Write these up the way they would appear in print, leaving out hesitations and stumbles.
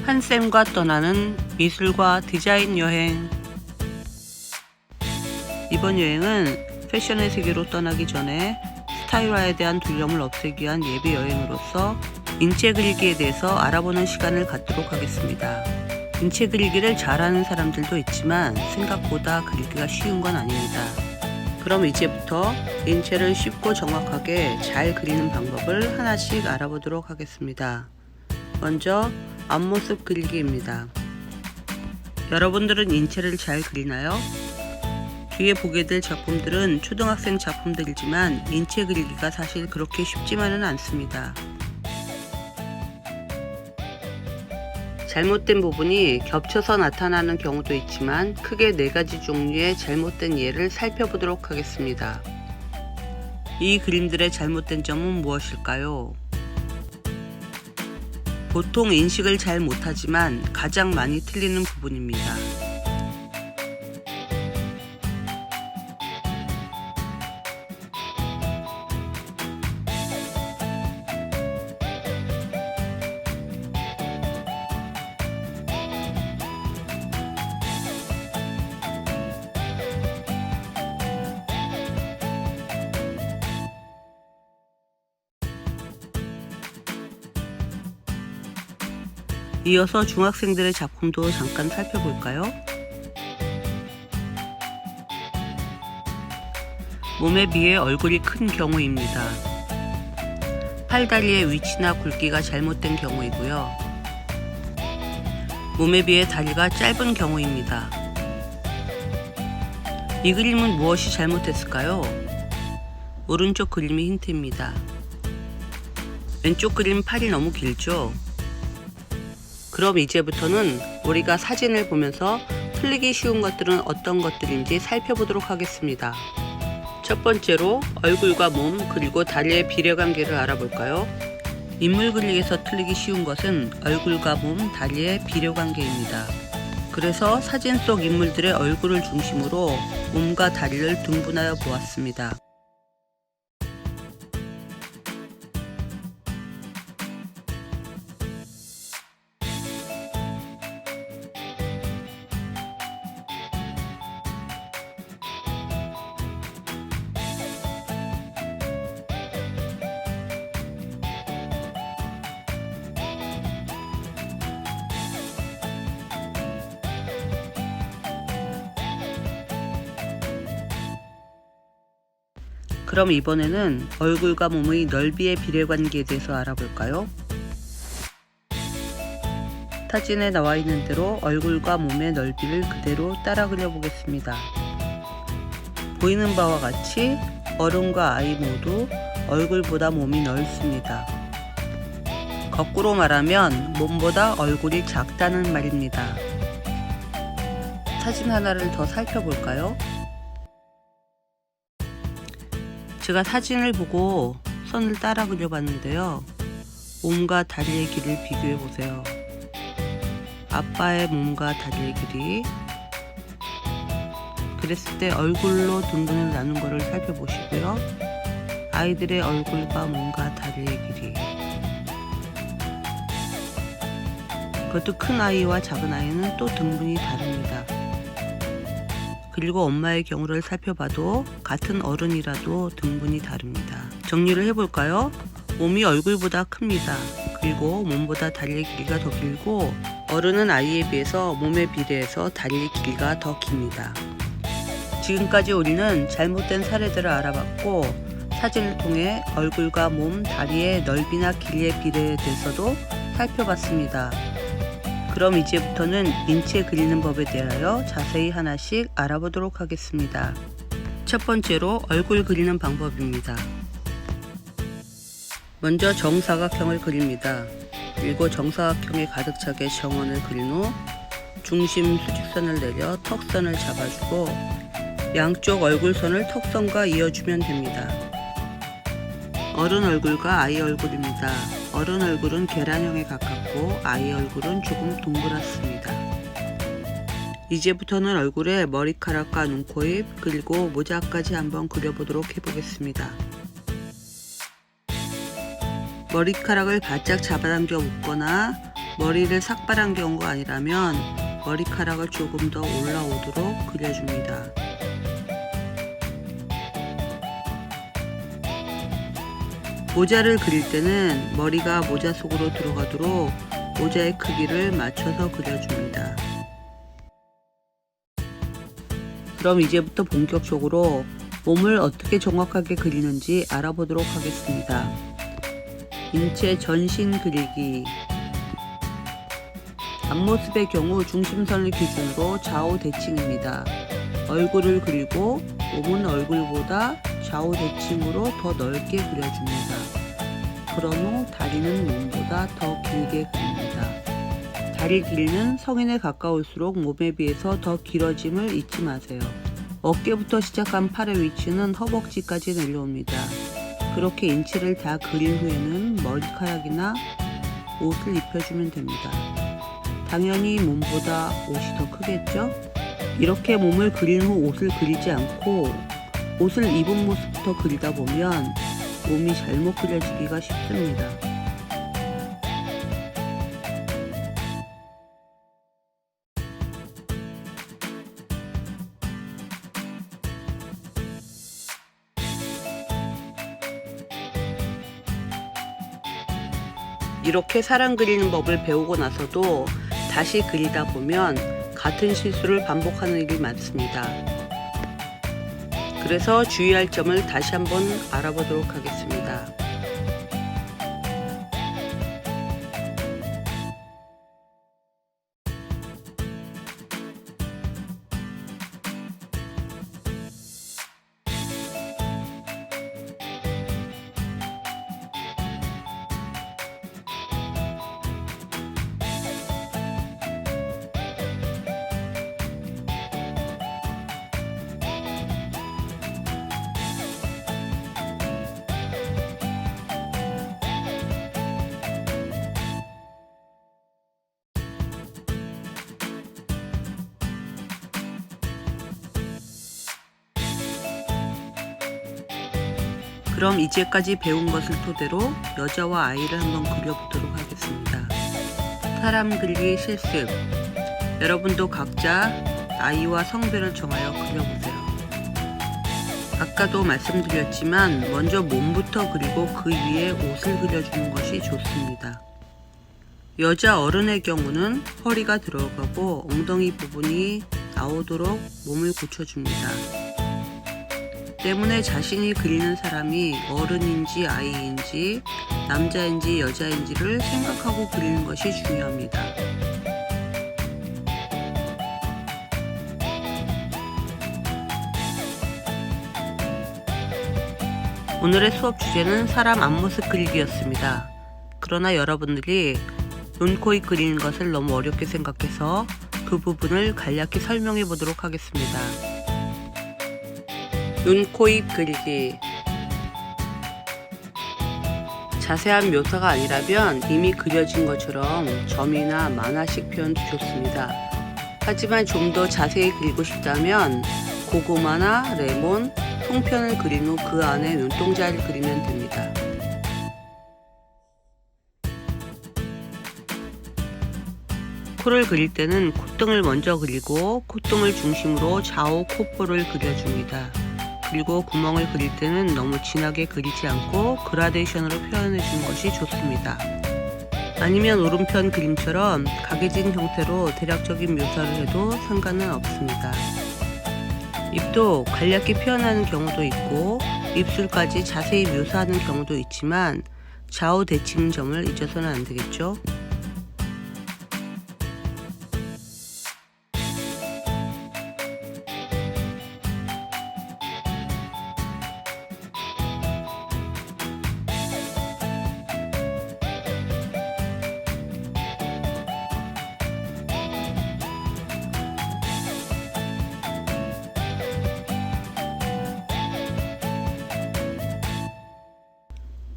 한쌤과 떠나는 미술과 디자인 여행. 이번 여행은 패션의 세계로 떠나기 전에 스타일화에 대한 두려움을 없애기 위한 예비 여행으로서 인체 그리기에 대해서 알아보는 시간을 갖도록 하겠습니다. 인체 그리기를 잘하는 사람들도 있지만 생각보다 그리기가 쉬운 건 아닙니다. 그럼 이제부터 인체를 쉽고 정확하게 잘 그리는 방법을 하나씩 알아보도록 하겠습니다. 먼저 앞모습 그리기입니다. 여러분들은 인체를 잘 그리나요? 뒤에 보게 될 작품들은 초등학생 작품들이지만 인체 그리기가 사실 그렇게 쉽지만은 않습니다. 잘못된 부분이 겹쳐서 나타나는 경우도 있지만 크게 4가지 종류의 잘못된 예를 살펴보도록 하겠습니다. 이 그림들의 잘못된 점은 무엇일까요? 보통 인식을 잘 못하지만 가장 많이 틀리는 부분입니다. 이어서 중학생들의 작품도 잠깐 살펴볼까요? 몸에 비해 얼굴이 큰 경우입니다. 팔다리의 위치나 굵기가 잘못된 경우이고요. 몸에 비해 다리가 짧은 경우입니다. 이 그림은 무엇이 잘못됐을까요? 오른쪽 그림이 힌트입니다. 왼쪽 그림 팔이 너무 길죠? 그럼 이제부터는 우리가 사진을 보면서 틀리기 쉬운 것들은 어떤 것들인지 살펴보도록 하겠습니다. 첫 번째로 얼굴과 몸 그리고 다리의 비례관계를 알아볼까요? 인물 그리기에서 틀리기 쉬운 것은 얼굴과 몸, 다리의 비례관계입니다. 그래서 사진 속 인물들의 얼굴을 중심으로 몸과 다리를 등분하여 보았습니다. 그럼 이번에는 얼굴과 몸의 넓이의 비례관계에 대해서 알아볼까요? 사진에 나와 있는 대로 얼굴과 몸의 넓이를 그대로 따라 그려보겠습니다. 보이는 바와 같이 어른과 아이 모두 얼굴보다 몸이 넓습니다. 거꾸로 말하면 몸보다 얼굴이 작다는 말입니다. 사진 하나를 더 살펴볼까요? 제가 사진을 보고 선을 따라 그려봤는데요. 몸과 다리의 길이를 비교해보세요. 아빠의 몸과 다리의 길이, 그랬을 때 얼굴로 등분을 나눈 것을 살펴보시고요. 아이들의 얼굴과 몸과 다리의 길이, 그것도 큰 아이와 작은 아이는 또 등분이 다릅니다. 그리고 엄마의 경우를 살펴봐도 같은 어른이라도 등분이 다릅니다. 정리를 해볼까요? 몸이 얼굴보다 큽니다. 그리고 몸보다 다리의 길이가 더 길고 어른은 아이에 비해서 몸에 비례해서 다리의 길이가 더 깁니다. 지금까지 우리는 잘못된 사례들을 알아봤고 사진을 통해 얼굴과 몸, 다리의 넓이나 길이의 비례에 대해서도 살펴봤습니다. 그럼 이제부터는 인체 그리는 법에 대하여 자세히 하나씩 알아보도록 하겠습니다. 첫 번째로 얼굴 그리는 방법입니다. 먼저 정사각형을 그립니다. 그리고 정사각형에 가득 차게 정원을 그린 후 중심 수직선을 내려 턱선을 잡아주고 양쪽 얼굴선을 턱선과 이어주면 됩니다. 어른 얼굴과 아이 얼굴입니다. 어른 얼굴은 계란형에 가깝고 아이 얼굴은 조금 동그랗습니다. 이제부터는 얼굴에 머리카락과 눈코입 그리고 모자까지 한번 그려보도록 해보겠습니다. 머리카락을 바짝 잡아당겨 묶거나 머리를 삭발한 경우가 아니라면 머리카락을 조금 더 올라오도록 그려줍니다. 모자를 그릴 때는 머리가 모자 속으로 들어가도록 모자의 크기를 맞춰서 그려줍니다. 그럼 이제부터 본격적으로 몸을 어떻게 정확하게 그리는지 알아보도록 하겠습니다. 인체 전신 그리기. 앞모습의 경우 중심선을 기준으로 좌우 대칭입니다. 얼굴을 그리고 몸은 얼굴보다 좌우 대칭으로 더 넓게 그려줍니다. 그런 후 다리는 몸보다 더 길게 그립니다. 다리 길이는 성인에 가까울수록 몸에 비해서 더 길어짐을 잊지 마세요. 어깨부터 시작한 팔의 위치는 허벅지까지 내려옵니다. 그렇게 인체를 다 그린 후에는 머리카락이나 옷을 입혀주면 됩니다. 당연히 몸보다 옷이 더 크겠죠? 이렇게 몸을 그린 후 옷을 그리지 않고 옷을 입은 모습부터 그리다 보면 몸이 잘못 그려지기가 쉽습니다. 이렇게 사람 그리는 법을 배우고 나서도 다시 그리다 보면 같은 실수를 반복하는 일이 많습니다. 그래서 주의할 점을 다시 한번 알아보도록 하겠습니다. 그럼 이제까지 배운 것을 토대로 여자와 아이를 한번 그려보도록 하겠습니다. 사람 그리기 실습. 여러분도 각자 나이와 성별을 정하여 그려보세요. 아까도 말씀드렸지만 먼저 몸부터 그리고 그 위에 옷을 그려주는 것이 좋습니다. 여자 어른의 경우는 허리가 들어가고 엉덩이 부분이 나오도록 몸을 고쳐줍니다. 때문에 자신이 그리는 사람이 어른인지 아이인지 남자인지 여자인지를 생각하고 그리는 것이 중요합니다. 오늘의 수업 주제는 사람 앞모습 그리기였습니다. 그러나 여러분들이 눈, 코, 입 그리는 것을 너무 어렵게 생각해서 그 부분을 간략히 설명해 보도록 하겠습니다. 눈, 코, 입 그리기. 자세한 묘사가 아니라면 이미 그려진 것처럼 점이나 만화식 표현도 좋습니다. 하지만 좀 더 자세히 그리고 싶다면 고구마나 레몬, 송편을 그린 후 그 안에 눈동자를 그리면 됩니다. 코를 그릴 때는 콧등을 먼저 그리고 콧등을 중심으로 좌우 콧볼을 그려줍니다. 그리고 구멍을 그릴 때는 너무 진하게 그리지 않고 그라데이션으로 표현해 주는 것이 좋습니다. 아니면 오른편 그림처럼 각해진 형태로 대략적인 묘사를 해도 상관은 없습니다. 입도 간략히 표현하는 경우도 있고 입술까지 자세히 묘사하는 경우도 있지만 좌우 대칭 점을 잊어서는 안 되겠죠?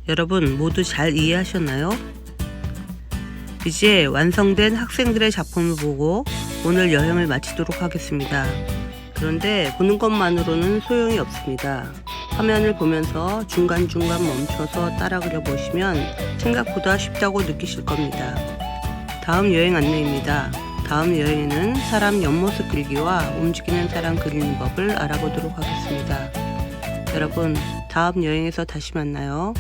여러분 모두 잘 이해하셨나요? 이제 완성된 학생들의 작품을 보고 오늘 여행을 마치도록 하겠습니다. 그런데 보는 것만으로는 소용이 없습니다. 화면을 보면서 중간중간 멈춰서 따라 그려보시면 생각보다 쉽다고 느끼실 겁니다. 다음 여행 안내입니다. 다음 여행에는 사람 옆모습 그리기와 움직이는 사람 그리는 법을 알아보도록 하겠습니다. 여러분, 다음 여행에서 다시 만나요.